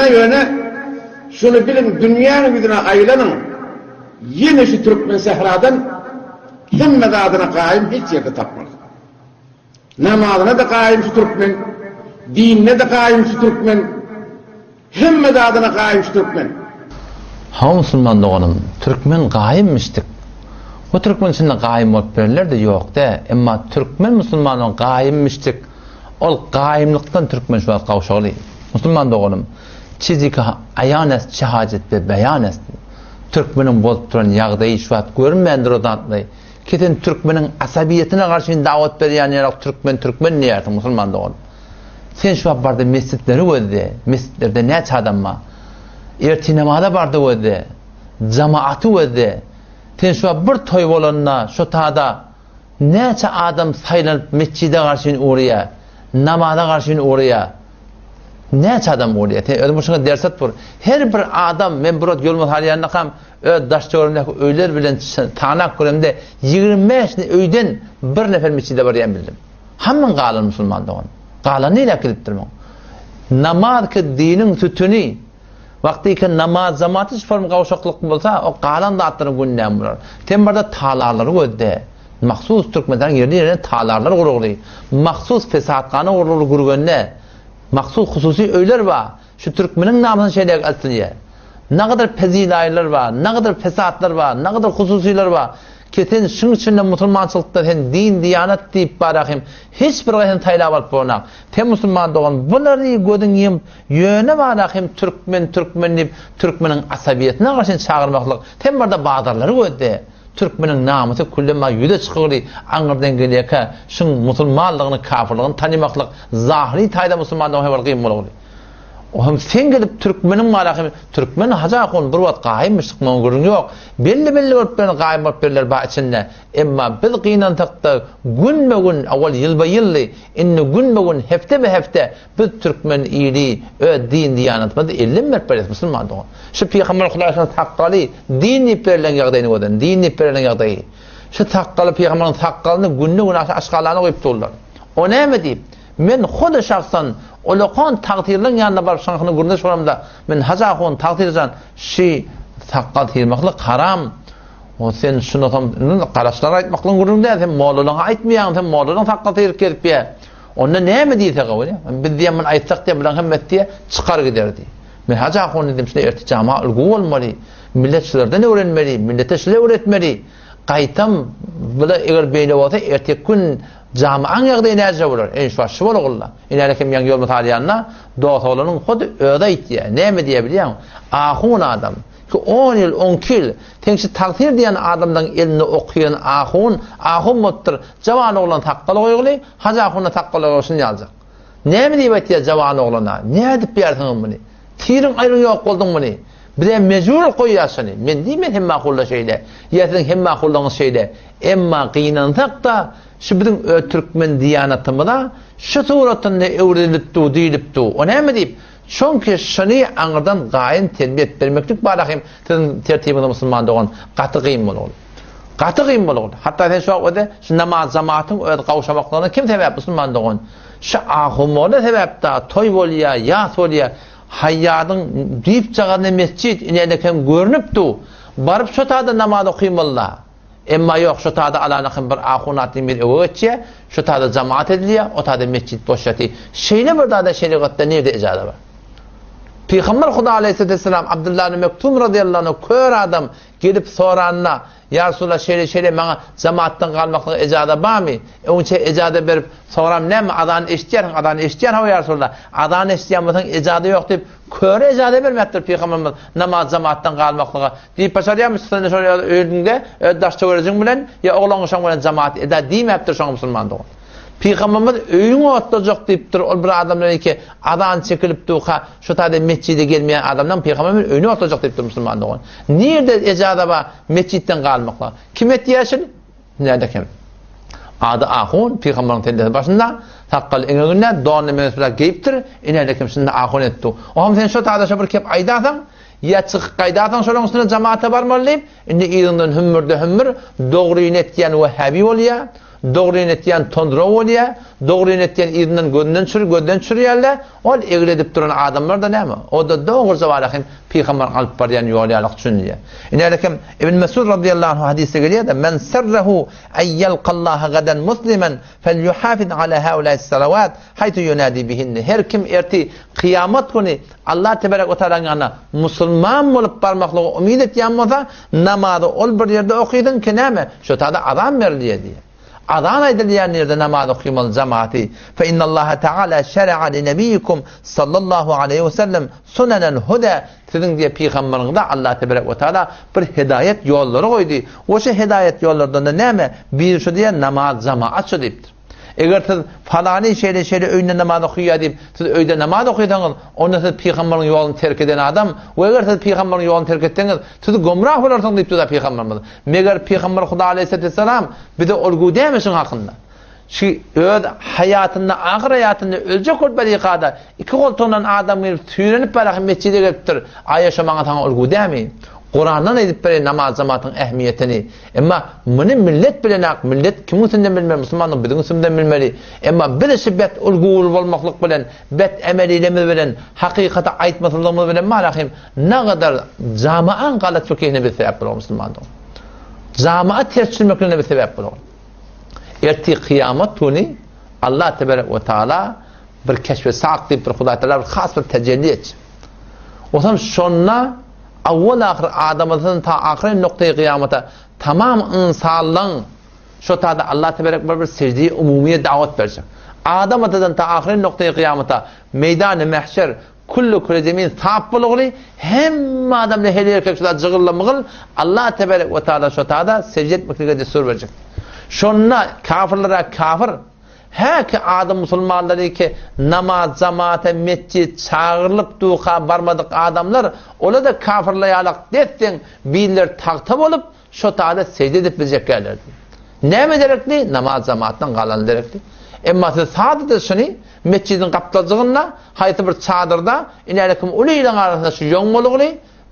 yöne şunu bilin, dünyanın güdüne aylanın yine şu Türkmen sehradan himme adına kaim hiç yerde tapmadı. Namazına da kaim şu Türkmen, dinine de kaim şu Türkmen, himme adına kaim şu Türkmen. Ha Müslüman doğanım, Türkmen kaimmiştik. O Türkmen içinde kaim olup verirler de yok de. Ama Türkmen Müslümanın kaimmiştik. Ol kaimlikten Türkmen şu an kavşalı. Müslüman doğanım, çizik ayan est, şehadet ve beyan est. Türkmenin bolup duran yağdayı şu an görünmeyendir o dantlayı. Ketin Türkmenin asabiyetine karşı davet veriyen yarak Türkmen ne yersin Müslüman doğanım. Sen şu an barda mescitleri ödedi. Mescitlerde ne çadamma? Ertinamada barda ödedi. Cemaati ödedi. Sen şu an bir toy olanına şu tada neçe adam saylanıp mescide karşı uğraya, namaza karşı uğraya, neçe adam uğraya. Öyle boşuna dersat var. Her bir adam, men burad yolmaz haliyanına kam daşça görümdeki öyler bilen tanak görümde 25 öyden bir nefer mescide barayan bildim. Hamın qalan Müslüman doğan. Qalan neyle kiliptirmem? Namaz ki dinin tütünü, vakti ki namaz zamanı form kavşaklık olsa o qalan da attırın günden bular. Tembarda talarları ödde. Mahsus Türkmenlerin yerine talarlar kuruldu. Mahsus fesatkanı kurulduğunda mahsus hususi öyler var. Şu Türkmenin namazını şeyler asliye. Ne kadar pezilaylar var, ne kadar fesatlar var, ne kadar hususiler var. Ketin şun içinde Müslümançılıkta hen din, diyanet deyip barakım. Hiçbir gayen tayla alıp boğunak. Tem Müslüman doğan bunları gödün yem yöne barakım Türkmen deyip Türkmenin asabiyetine karşı çağırmaklık. Tem barda bağdarları gödde. Türkmenin namısı kullema yüde çıkırdı. Anırdan geliyor ki şun Müslümanlığını, kafirliğini tanımaklık. Zahri tayda Müslüman doğan heval kıyım olur. O hem sen gelip Türkmenin malakım, Türkmen haca kon bir vat qaimmişlik mağurun yok. Belli örtlerini qaim örtlerler ba içinde. Emma biz qinan taqta gün be gün awal yıl be yıllı inni gün be gün hefte be hefte biz Türkmen iyiliği din diyanatmadı 50 mertebesi Müslüman doğan. Şu Peygamber Allah'ın haqqalı dini perlen yağdayını odan, dini perlen yağdayı. Şu haqqalı Peygamber'in haqqalını günne gün aşqalarına koyup durlar. O ne mi deyip? Men xoda şahsan olaqan taqdirlen yanına barıp şanxını göründe soramda men haza qon taqdirjan şi haqqat hirmaqlı qaram. O sen şunu tam qarashlar aytmaqlın göründe sen moğoluna aytmayan sen moğoluna haqqat hirkelip ya. Onda ne mi deyse qavli? Biz diye men aytsak diye bilen hemmet diye çıkar giderdi. Men haza qon dedim şuna irticama ulgu olmalı. Milletçilerden öğrenmeli, millete şile öğretmeli. Qaytam bila eğer beyle olsa ertek gün Cami'an yağda enerji olur. Enşvaşı var oğullar. İnerken yan yol mutaliyanına doğatalının kodu öde itti. Ne mi diyebiliyor musun? Ahun adam. Ki 10 yıl, 10 yıl tenksi takdir diyen adamdan elini okuyan ahun muttur. Cavan oğlan takkalı koyuyor. Hacı ahunla takkalı koyuyorsun yazacak. Ne mi diyebiliyor cavan oğlana? Ne edip bir yerden bunu? Tirin ayrı yok oldun bunu. Bir de mecbur koyuyorsun. Men değil mi hemma kulla şeyle? Yetin hemma kullanız şeyle. Emma kıynansak da şu bizim Türkmen diyanatımda şu suratında evriliptu, deyiliptu. O ne mi deyip? Çünkü şunu anırdan gayen terbiyet vermeklik barakım tertibinde Müslüman doğan katı kıyım olur. Katı kıyım olur. Hatta sen şu an şu namaz zamanın kavuşamaklarına kim sebep Müslüman doğan? Şu ahumolu sebep da toy oluyor, yas oluyor. Hayyadın deyip çağırında mescid inerken görünüptü. Barıp şu tadı namaz okuyayım valla. Emma yok şu tadı alanakın bir ahunatın bir öğretçe, şu tadı cemaat ediliyor, o tadı mescid boşlatı. Şeyine bir daha da şeriatta nerede icada var? Peygamber Huda Aleyhisselam Abdullah Mektum radıyallahu anh kör adam gelip soranına ya Resulallah şöyle bana cemaattan kalmakla icada var mı? Önce icada verip soram ne mi? Adan eştiyen hava ya Resulallah. Adan eştiyen bakın icada yok deyip köre icada vermektir Peygamberimiz namaz cemaattan kalmakla. Deyip başarıya mısın şöyle öldüğünde daşça vereceksin bilen ya oğlan uşan bilen cemaat eda demektir şu Müslüman doğun. Peygamberimiz öyüne otlayacak deyiptir. O bir adamlar ki adan çekilip duha şu tadı mescide gelmeyen adamdan Peygamberimiz öyüne otlayacak deyiptir Müslüman doğun. Nerede icada var mescitten kalmakla? Kim ettiyesin? Nerede kim? Adı ahun Peygamberin tendesi başında takkal engeğine doğan emesine geyiptir. İneride kim şimdi ahun etti. O ham sen şu tadı şabır kep aydatan ya çık kaydatan sonra üstüne cemaate varmalıyım. İndi iğrinden hümmür doğru inetken Vehhabi oluyor. doğru etdiyen tondura bolýa, doğru etdiyen irinden gönden çürýärler. Ol egredip duran adamlar da näme? O da doğru zawalakin Peygamber alıp barýan ýolýalyk düşünýär. Inelekem İbn Mesud radıyallahu anh hadise gelýär da men serrehu ay yalqallaha gadan musliman felyuhafiz ala haula'i salawat haythu yunadi bihinne. Her kim erti kıyamet günü Allah tebarek ve teala'na musulman bolup barmaklygy umid etýän bolsa, namazy ol bir ýerde okydyn ki näme? Şo tada adam berilýär diýär. Adhan edilýän ýerde namaz okuymaly jamaati. Fe innallaha taala şer'a li nebiyyikum sallallahu aleyhi ve sellem sunanan huda. Sizin diye Peygamberiniňde Allah tebarek ve teala bir hidayet ýollary goýdy. Oşa hidayet ýollaryndan näme? Bir şu diye namaz jamaat şu diýipdir. Eger siz falany şeýle öýünde namaz okuyýar diýip siz öýde namaz okuyýaňyz, onda siz Peýgamberiň ýoluny terk eden adam, we eger siz Peýgamberiň ýoluny terk etdiňiz, siz gomrah bolarsyň diýipdir da Peýgamberimiz. Meger Peýgamber Huda aleyhisselam bir de olgu dämeşiň hakynda. Şu öz hayatında, ahir hayatında ölecek ol berikada iki koltuğundan adam gelip tüyrenip berakin mescide gelipdir. Ayyaşamağa taňa olgu dämi? Kur'an'dan edip beri namaz zamatın ehmiyetini. Ama bunu millet bilenak, millet kimin senden bilmeli, Müslümanın bizim senden bilmeli. Ama birisi bet ulguğul olmaklık bilen, bet emeliyle bilen, hakikati aitmasılığımı bilen malahim, ne kadar camian galat fıkhine bir sebep bulur Müslümanın. Cami'a ters sürmeklerine bir sebep bulur. Erti kıyamet tuni, Allah tebarek ve teala bir keşfe sağ deyip bir Huda Teala bir khas bir tecelli et. O zaman şonna awwal ahir adamdan ta ahir noktaya kıyamata tamam insanlığın şu tada Allah tebarek bir secdeye umumiye davet verecek. Adamdan ta ahir noktaya kıyamata meydan-ı mahşer kullu zemin sahip bulugly hem adamla her erkek şular jygyrlamygyl Allah tebarek ve teala şu tada secde etmekle destur verecek. Şonna kafirlere kafir ki adam musulmanları ki namaz, cemaate, mescid çağırılıp duha barmadık adamlar ola da kafirlayalak dettin biller taktab olup şu taada secde edip bileceklerdi. Ne mi derekli? Namaz, cemaattan kalan derekli. Emma siz sadece şunu mescidin kaptacığına hayatı bir çadırda inelekim uliyle arasında şu yonmoluglu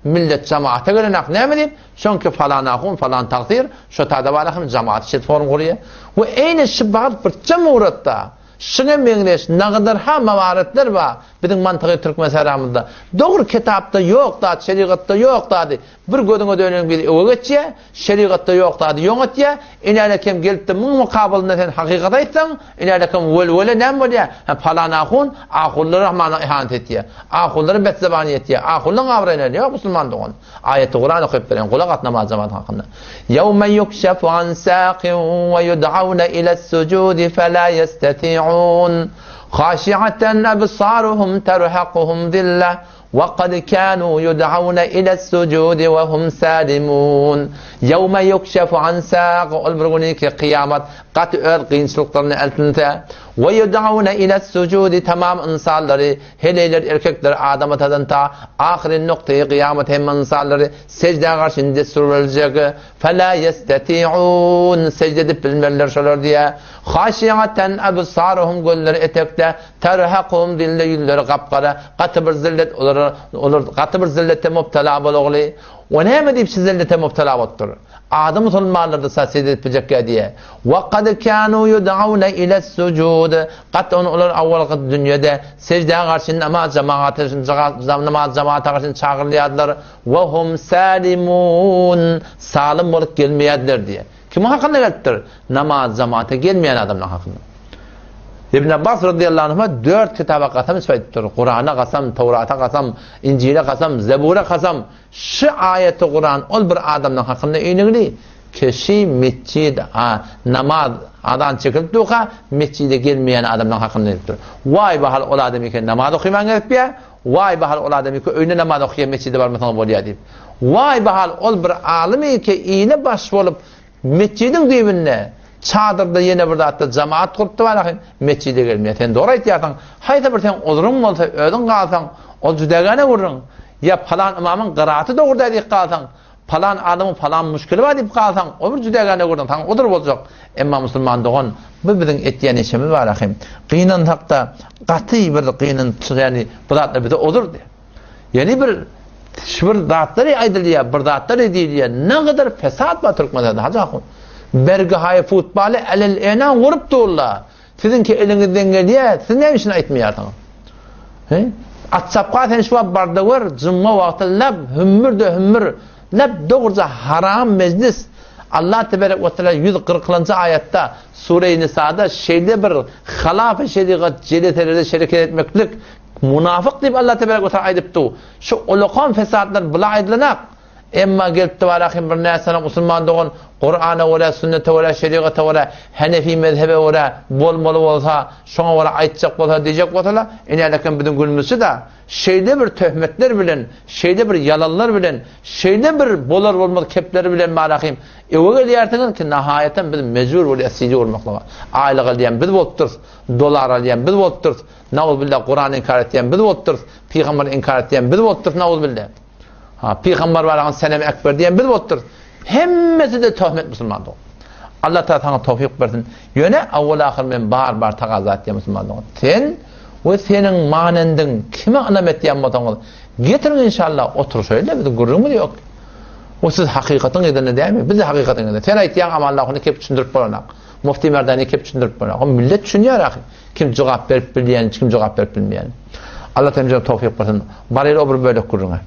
millet cemaate gelenak ne mi deyip çünkü falan akun falan takdir şu tada balakım cemaat işet forum kuruyor ve aynı şibat bir cemuratta şuna mengleş ne kadar ha mavaretler var bizim mantığı Türk meseramızda doğru kitapta yok da şeriatta yok da bir gödüne dönen bir öğretçe şeriatta yok da yönetçe inelekim gelip de mukabalında sen hakikat aytsan inelekim velvele ne mi diye falan akun akulları rahmana ihanet ettiye akulları betzebani ettiye akulların avrayla yok Müslüman doğun ayeti Kur'an okuyup veren kulak namaz zamanı hakkında yevmen yukşefu an saqin ve yud'avne iles sucudi felâ yesteti'un خاشعة أبصارهم ترهقهم ذلة وقد كانوا يدعون إلى السجود وهم سالمون يوم يكشف عن ساق البرغنيك قيامة قد أرقين سلطان ألتنتا ويدعون إلى السجود تمام انسانları heleler erkekler Adam'a tadanta ahirin noktayı kıyamet hem insanları secde karşında sürülecek فَلَا يَسْتَتِعُونَ secde edip bilmeler şolar diye خَاشِعَةً أَبْصَارُهُمْ gözleri etekte terhakuhum dille yüzleri kapkara katı bir zillet olur katı bir zillete mubtala bolugly o näme diýip zillete mubtala bolupdyr adam musulmanlarda secde etmeyecek diye وَقَدْ كَانُوا يُدْعَوْنَ إِلَى السُّجُودِ قَدْ onlar awvalky dünýede secdeye karşı namaz cemaate karşı çağırýarlar وَهُمْ سَالِمُونَ salim bolup gelmeýärler diye. Kim hakkında gelipdir? Namaz cemaate gelmeyen adamlar hakkında. İbn Abbas radıyallahu anh'a 4 kitaba kasam ispaýdypdyr. Kur'an'a kasam, Tawrata kasam, İncil'e kasam, Zebur'a kasam. Şu ayeti Kur'an ol bir adamdan hakkında eýnigli. Kişi mescid namaz adan çekilip duha mescide gelmeyen adamdan hakkında eýnigdir. Vay bahal ol adam eken namaz okuýman gerek vay bahal ol adam eken öýüne namaz okuýan mescide barmasaň bolýar diýip. Vay bahal ol bir alim eken iýne baş bolup mescidin dibinde çadırda yine burada hatta cemaat kuruptu var akin mescide gelmeye sen doğru aytýarsyň hayta bir sen olurum bolsa ödün kalsan o judagana vurun ya falan imamın qıraatı doğru deyip kalsan falan adamın falan müşkili var deyip kalsan o bir judagana vurun tan odur boljak emma musulman doğun bu bizning etýän işimiz var akin qıynan hakda gaty bir qıynan yani bu zatlar bize odur diye yani bir zatları aydılýar bir zatlar edilýär ne kadar fesat var Türkmenlerde hacı akun Bergi hay futbalı elel enan vurup durlar. Sizinki elinizden geliyor, siz ne için aytmayarsınız? He? WhatsApp'a sen şu barda var, cumma vakti lab hümmür lab doğruca haram meclis. Allah tebarek ve teala 140. ayette Sure-i Nisa'da şeyde bir halaf-ı şeriat celetelerde şeriket etmeklik münafık deyip Allah tebarek ve teala aydıptı. Şu ulukan fesatlar bula aydlanak. Emma gelip de varahim bir nesana Müslüman doğun Kur'an'a vura, sünnete vura, şeriata vura, Hanefi mezhebe vura, bol olsa, şuna vura aytacak olsa, diyecek olsa, inelekin bütün gülmüsü de, şeyde bir töhmetler bilen, şeyde bir yalanlar bilen, şeyde bir bolar olmadı kepleri bilen marahim. Evo geliyertinin ki nihayeten biz mecbur oluyor, esiri olmakla. Aylık diyen biz volttur, dolar diyen biz volttur, na'uz billah Kur'an inkar etiyen biz volttur, Peygamber inkar etiyen biz volttur, na'uz billah. Peygamber var senem ekber diyen bir bottur. Hemmesi de töhmet Müslümandır. Allah Teala sana tevfik versin. Yöne avval ahir men bar taqaza etdiyen Müslümandır. Sen ve senin manendin kime alamet diyen botanız. Getirin inşallah otur şöyle bir gurur mu yok. O siz hakikatin edene değil mi? Biz de hakikatin edene. Sen aytdiyan amallahını kep düşündürüp bolanak. Mufti Merdani kep düşündürüp bolanak. O millet düşünüyor ahi. Kim cevap verip bilmeyen, kim cevap verip bilmeyen. Allah Teala tevfik versin. Bari öbür böyle kuruna.